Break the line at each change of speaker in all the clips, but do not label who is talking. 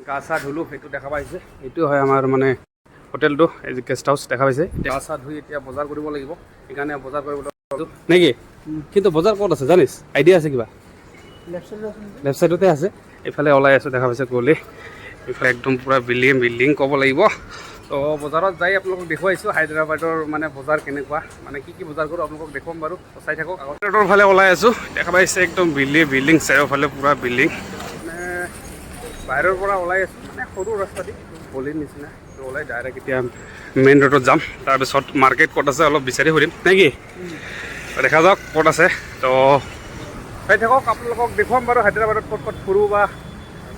গা চা ধুলোঁ সেইটো দেখা পাইছে। এইটো হয় আমাৰ মানে হোটেলটো, এই যে গেষ্ট হাউচ দেখা পাইছে। গা চা ধুই এতিয়া বজাৰ কৰিব লাগিব, সেইকাৰণে বজাৰ কৰিবলৈ নেকি। কিন্তু বজাৰ ক'ত আছে জানিছ, আইডিয়া আছে কিবা? লেফ্ট চাইডতে আছে। এইফালে ওলাই আছোঁ দেখা পাইছে গ'লে, এইফালে একদম পূৰা বিল্ডিং ক'ব লাগিব। তো বজাৰত যাই আপোনালোকক দেখুৱাইছোঁ হায়দৰাবাদৰ মানে বজাৰ কেনেকুৱা, মানে কি বজাৰ কৰোঁ আপোনালোকক দেখুৱাম বাৰু, চাই থাকক। আগৰ ফালে ওলাই আছোঁ, দেখা পাইছে একদম বিল্ডিং চাৰিওফালে পূৰা বিল্ডিং। মানে বাহিৰৰ পৰা ওলাই আছোঁ, মানে সৰু ৰাস্তা দি গলিৰ নিচিনা তো ওলাই ডাইৰেক্ট এতিয়া মেইন ৰোডত যাম। তাৰপিছত মাৰ্কেট ক'ত আছে অলপ বিচাৰি ফুৰিম নেকি, দেখা যাওক ক'ত আছে। তো চাই থাকক, আপোনালোকক দেখুৱাম বাৰু হায়দৰাবাদত ক'ত ফুৰোঁ বা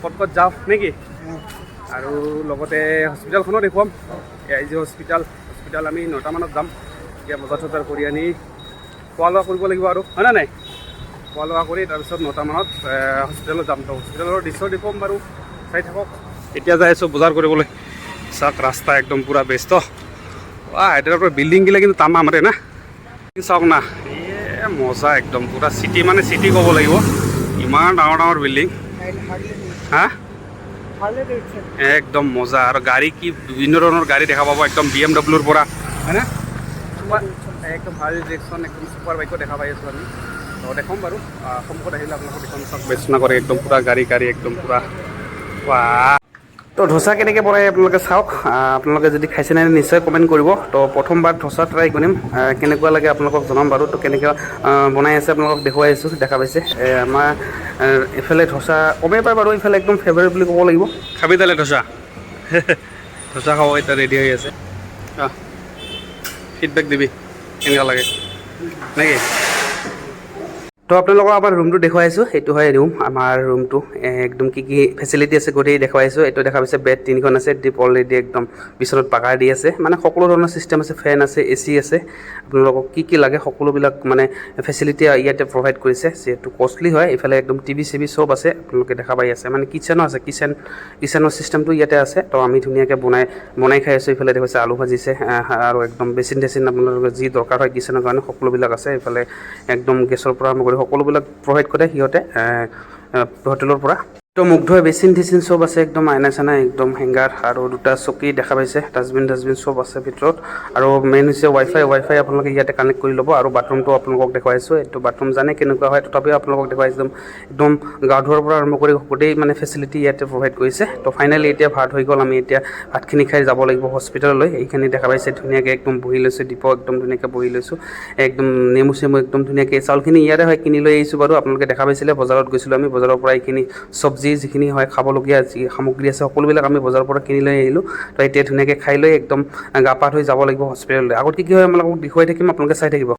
ক'ত যাওঁ নেকি। আৰু লগতে হস্পিটেলখনো দেখুৱাম, AIG হস্পিটেল আমি 9টা মানত যাম। এতিয়া বজাৰ কৰি আনি খোৱা লোৱা কৰিব লাগিব আৰু, হয় না নাই? খোৱা লোৱা কৰি তাৰপিছত 9টা মানত হস্পিটেলত যাম। তো হস্পিটেলৰ দৃশ্য দেখুৱাম বাৰু, চাই থাকক। এতিয়া যাই আছোঁ বজাৰ কৰিবলৈ, চাওক ৰাস্তা একদম পূৰা ব্যস্ত। হায়দৰাবাদৰ বিল্ডিংগিলা কিন্তু তামা মাৰে না, চাওক না, এই মজা একদম পূৰা চিটি, মানে চিটি ক'ব লাগিব, ইমান ডাঙৰ বিল্ডিং। হা, একদম মজা। আৰু গাড়ী কি বিভিন্ন ধৰণৰ গাড়ী দেখা পাব, একদম BMWৰ পৰা, হয় না, একদম ভাল ডিৰেকশ্যন, একদম ছুপাৰ বাইকো দেখা পাই আছোঁ আমি। তো দেখুৱাম বাৰু, সন্মুখত আহিলে আপোনালোকক দেখুৱাম। চাওক বেচনা কৰে একদম পূৰা গাড়ী একদম পূৰা। তো ধোচা কেনেকৈ বনাই আপোনালোকে চাওক। আপোনালোকে যদি খাইছে নাই নিশ্চয় কমেণ্ট কৰিব। তো প্ৰথমবাৰ ধোচা ট্ৰাই কৰিম, কেনেকুৱা লাগে আপোনালোকক জনাম বাৰু। তো কেনেকৈ বনাই আছে আপোনালোকক দেখুৱাই আছোঁ, দেখা পাইছে। আমাৰ এইফালে ধোচা কমেই পায় বাৰু, এইফালে একদম ফেভাৰেট বুলি ক'ব লাগিব। খাবি তালে ধোচা? ধোচা খাব এতিয়া ৰেডি হৈ আছে। ফিডবেক দিবি কেনেকুৱা লাগে নেকি। তো আপোনালোকক আমাৰ ৰুমটো দেখুৱাইছোঁ, সেইটো হয় ৰুম, আমাৰ ৰুমটো একদম কি ফেচিলিটি আছে গোটেই দেখুৱাইছোঁ। এইটো দেখা পাইছে বেড 3খন আছে, ডিপ অলৰেডি একদম বিচনাত পাকাৰ দি আছে, মানে সকলো ধৰণৰ চিষ্টেম আছে, ফেন আছে, AC আছে। আপোনালোকক কি লাগে সকলোবিলাক মানে ফেচিলিটি ইয়াতে প্ৰভাইড কৰিছে, যিহেতু কষ্টলি হয়। এইফালে একদম TV চব আছে, আপোনালোকে দেখা পাই আছে। মানে কিচেনো আছে, কিচেনৰ চিষ্টেমটো ইয়াতে আছে। তো আমি ধুনীয়াকৈ বনাই খাই আছোঁ। এইফালে দেখুৱাইছে আলু ভাজিছে, আৰু একদম বেচিন আপোনালোকে যি দৰকাৰ হয় কিচেনৰ কাৰণে সকলোবিলাক আছে। এইফালে একদম গেছৰ পৰা আৰম্ভ কৰি সকলোবিলাক প্ৰভাইড কৰে সিহঁতে হোটেলৰ পৰা। তো মুগ্ধ বেচিন টেচিন চব আছে, একদম আইনা চানা একদম হেংগাৰ, আৰু 2টা চকী দেখা পাইছে, ডাষ্টবিন চব আছে ভিতৰত। আৰু মেইন হৈছে ৱাইফাই আপোনালোকে ইয়াতে কানেক্ট কৰি ল'ব। আৰু বাথৰুমটো আপোনালোকক দেখুৱাইছোঁ, এইটো বাথৰুম জানে কেনেকুৱা হয়, তথাপিও আপোনালোকক দেখুৱাইছোঁ। একদম গা ধোৱাৰ পৰা আৰম্ভ কৰি গোটেই মানে ফেচিলিটি ইয়াতে প্ৰভাইড কৰিছে। তো ফাইনেলি এতিয়া ভাত হৈ গ'ল, আমি এতিয়া ভাতখিনি খাই যাব লাগিব হস্পিটেললৈ। এইখিনি দেখা পাইছে ধুনীয়াকৈ একদম বহি লৈছোঁ, একদম ধুনীয়াকৈ বহি লৈছোঁ, একদম নেমু চেমু একদম ধুনীয়াকৈ। চাউলখিনি ইয়াতে হয়, কিনি লৈ আহিছোঁ বাৰু, আপোনালোকে দেখা পাইছিলে। বজাৰত গৈছিলোঁ আমি, বজাৰৰ পৰা এইখিনি চব্জি যিখিনি হয় খাবলগীয়া যি সামগ্ৰী আছে সকলোবিলাক আমি বজাৰৰ পৰা কিনি লৈ আহিলোঁ। তো এতিয়া ধুনীয়াকৈ খাই লৈ একদম গা পা ধুই যাব লাগিব হস্পিটেললৈ। আগত কি হয় আপোনালোকক দেখুৱাই থাকিম, আপোনালোকে চাই থাকিব।